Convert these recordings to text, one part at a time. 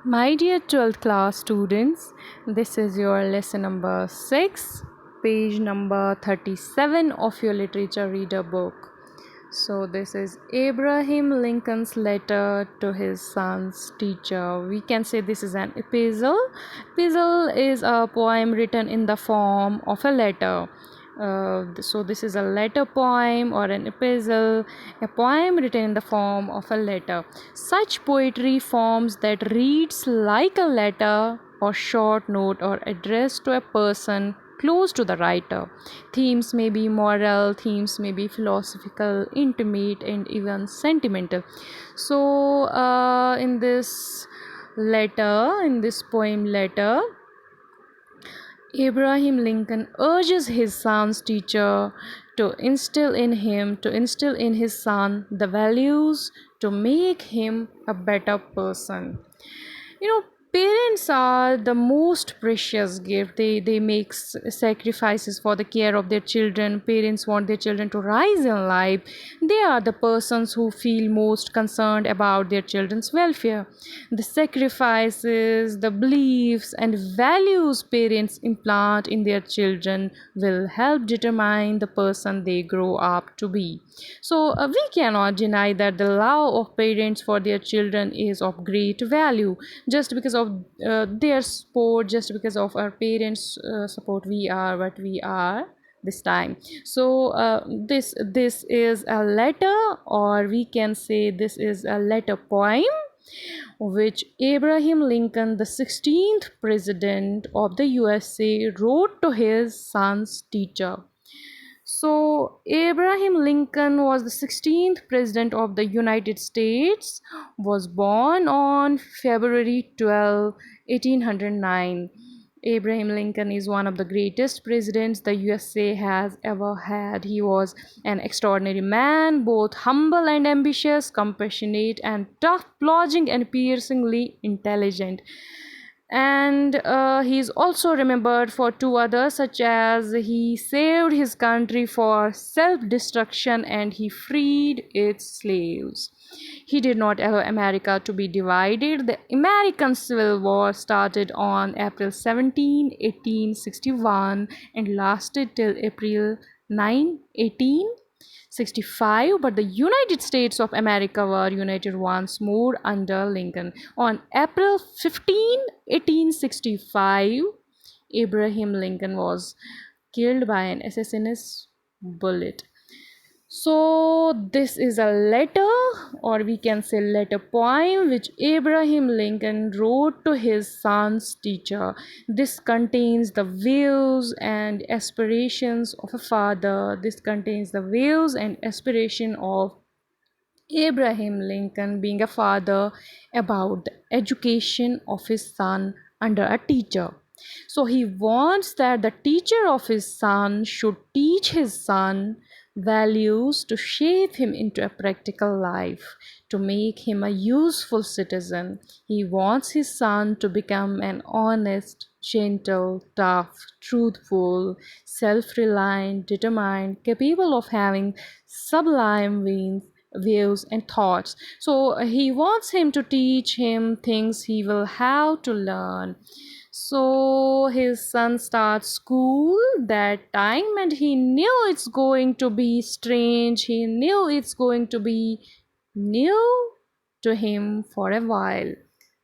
My dear 12th class students, this is your lesson number 6, page number 37 of your literature reader book. So, this is Abraham Lincoln's letter to his son's teacher. We can say this is an epistle. Epistle is a poem written in the form of a letter. So this is a letter poem or an epistle, a poem written in the form of a letter. Such poetry forms that reads like a letter or short note or addressed to a person close to the writer. Themes may be moral, themes may be philosophical, intimate, and even sentimental. So in this letter, in this poem letter, Abraham Lincoln urges his son's teacher to instill in his son the values to make him a better person. You know, parents are the most precious gift. They make sacrifices for the care of their children. Parents want their children to rise in life. They are the persons who feel most concerned about their children's welfare. The sacrifices, the beliefs and values parents implant in their children will help determine the person they grow up to be. So we cannot deny that the love of parents for their children is of great value. Just because of their support, just because of our parents' support, we are what we are this time. So this is a letter, or we can say this is a letter poem which Abraham Lincoln, the 16th president of the USA, wrote to his son's teacher. So, Abraham Lincoln was the 16th president of the United States, was born on February 12, 1809. Abraham Lincoln is one of the greatest presidents the USA has ever had. He was an extraordinary man, both humble and ambitious, compassionate and tough, plunging and piercingly intelligent. And he is also remembered for two others, such as he saved his country for self-destruction and he freed its slaves. He did not allow America to be divided. The American Civil War started on April 17, 1861 and lasted till April 9, 1865, but the United States of America were united once more under Lincoln. On April 15, 1865, Abraham Lincoln was killed by an assassin's bullet. So, this is a letter, or we can say letter poem, which Abraham Lincoln wrote to his son's teacher. This contains the views and aspirations of a father. This contains the views and aspiration of Abraham Lincoln, being a father, about the education of his son under a teacher. So he wants that the teacher of his son should teach his son values to shape him into a practical life, to make him a useful citizen. He wants his son to become an honest, gentle, tough, truthful, self-reliant, determined, capable of having sublime views and thoughts. So he wants him to teach him things he will have to learn. So his son starts school that time and he knew it's going to be strange. He knew it's going to be new to him for a while.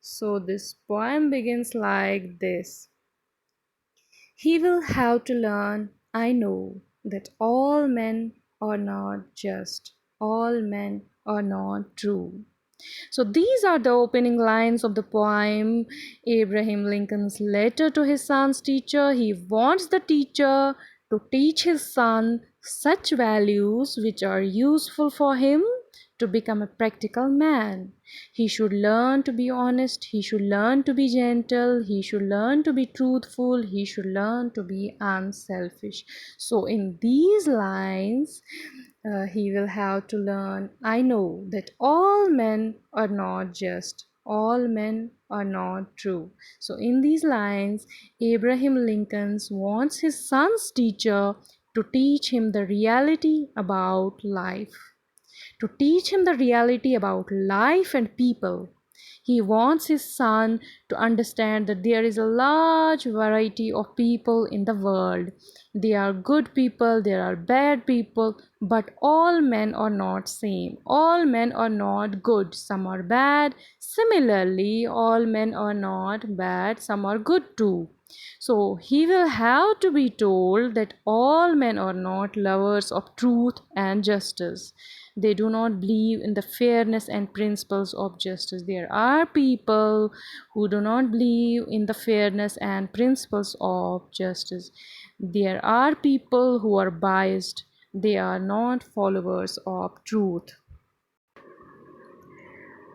So this poem begins like this. He will have to learn, I know, that all men are not just, all men are not true. So these are the opening lines of the poem, Abraham Lincoln's letter to his son's teacher. He wants the teacher to teach his son such values which are useful for him to become a practical man. He should learn to be honest, he should learn to be gentle, he should learn to be truthful, he should learn to be unselfish. So in these lines, he will have to learn, I know that all men are not just, all men are not true. So in these lines, Abraham Lincoln wants his son's teacher to teach him the reality about life, to teach him the reality about life and people. He wants his son to understand that there is a large variety of people in the world. There are good people, there are bad people, but all men are not same. All men are not good. Some are bad. Similarly, all men are not bad. Some are good too. So he will have to be told that all men are not lovers of truth and justice. They do not believe in the fairness and principles of justice. There are people who do not believe in the fairness and principles of justice. There are people who are biased. They are not followers of truth.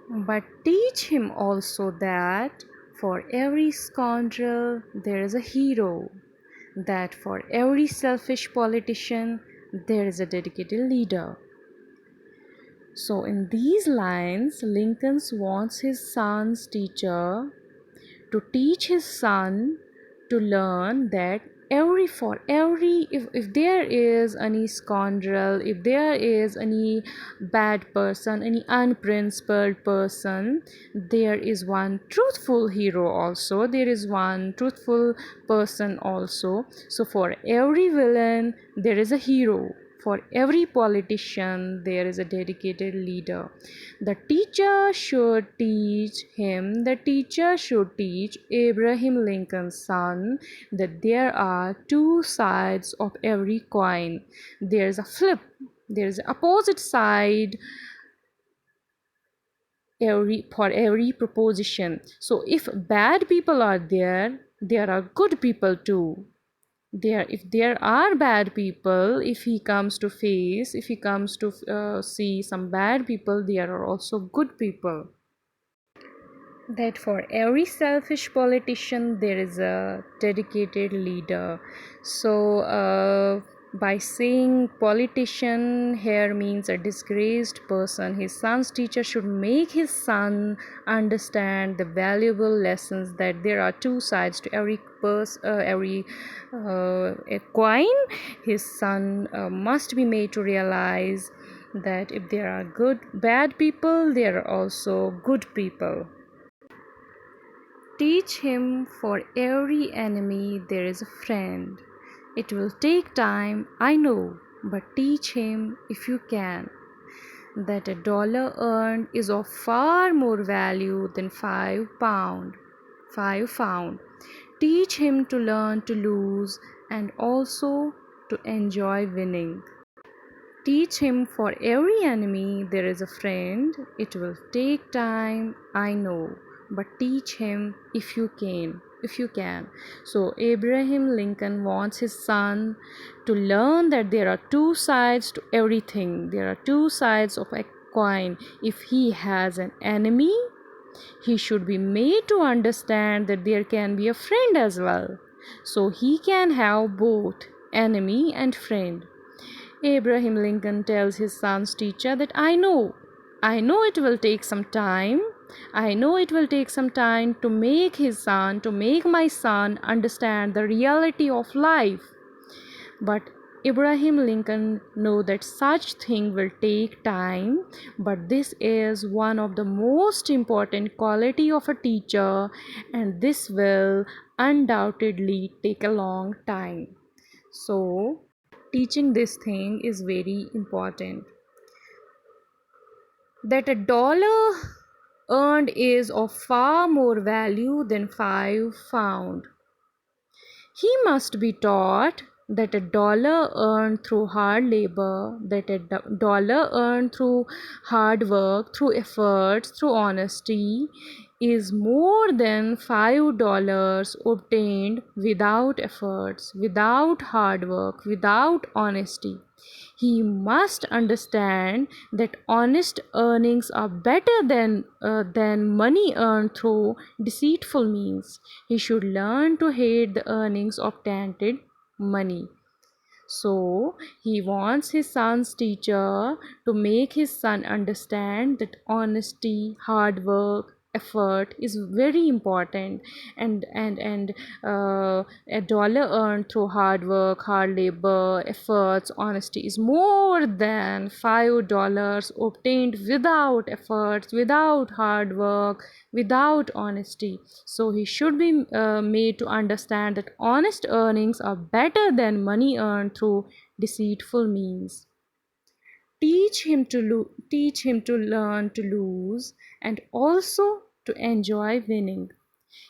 But teach him also that for every scoundrel there is a hero, that for every selfish politician there is a dedicated leader. So, in these lines, Lincoln wants his son's teacher to teach his son to learn that if there is any scoundrel, if there is any bad person, any unprincipled person, there is one truthful hero also, there is one truthful person also. So for every villain there is a hero, for every politician there is a dedicated leader. The teacher should teach Abraham Lincoln's son that there are two sides of every coin. There is a flip, there is an opposite side for every proposition. So if bad people are there, there are good people too. If there are bad people, if he comes to see some bad people, there are also good people. That for every selfish politician there is a dedicated leader. So by saying politician here means a disgraced person, his son's teacher should make his son understand the valuable lessons that there are two sides to every a coin. His son must be made to realize that if there are bad people, there are also good people. Teach him for every enemy there is a friend. It will take time, I know, but teach him if you can that a dollar earned is of far more value than £5. 5 pound. Teach him to learn to lose and also to enjoy winning. Teach him for every enemy there is a friend. It will take time, I know, but teach him if you can. So Abraham Lincoln wants his son to learn that there are two sides to everything. There are two sides of a coin. If he has an enemy, he should be made to understand that there can be a friend as well. So he can have both enemy and friend. Abraham Lincoln tells his son's teacher that I know it will take some time. I know it will take some time to make my son understand the reality of life. But Abraham Lincoln know that such thing will take time, but this is one of the most important quality of a teacher, and this will undoubtedly take a long time. So teaching this thing is very important, that a dollar earned is of far more value than 5 found. He must be taught that a dollar earned through hard labor, that a dollar earned through hard work, through efforts, through honesty, is more than $5 obtained without efforts, without hard work, without honesty. He must understand that honest earnings are better than money earned through deceitful means. He should learn to hate the earnings of tainted money. So he wants his son's teacher to make his son understand that honesty, hard work, effort is very important, and a dollar earned through hard work, hard labor, efforts, honesty is more than $5 obtained without efforts, without hard work, without honesty. So he should be made to understand that honest earnings are better than money earned through deceitful means. Teach him to learn to lose and also to enjoy winning.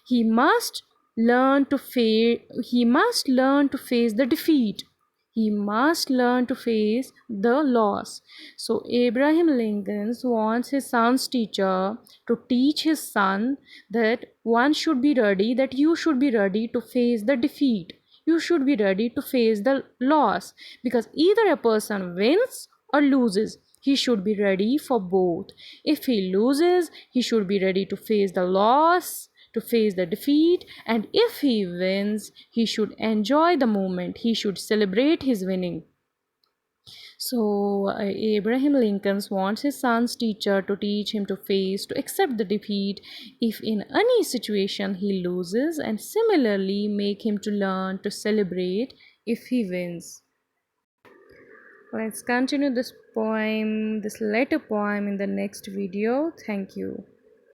He must he must learn to face the defeat. He must learn to face the loss. So Abraham Lincoln wants his son's teacher to teach his son that one should be ready, that you should be ready to face the defeat. You should be ready to face the loss, because either a person wins or loses. He should be ready for both. If he loses, he should be ready to face the loss, to face the defeat, and if he wins, he should enjoy the moment. He should celebrate his winning. So Abraham Lincoln wants his son's teacher to teach him to accept the defeat if in any situation he loses, and similarly make him to learn to celebrate if he wins. Let's continue this poem, this letter poem, in the next video. Thank you.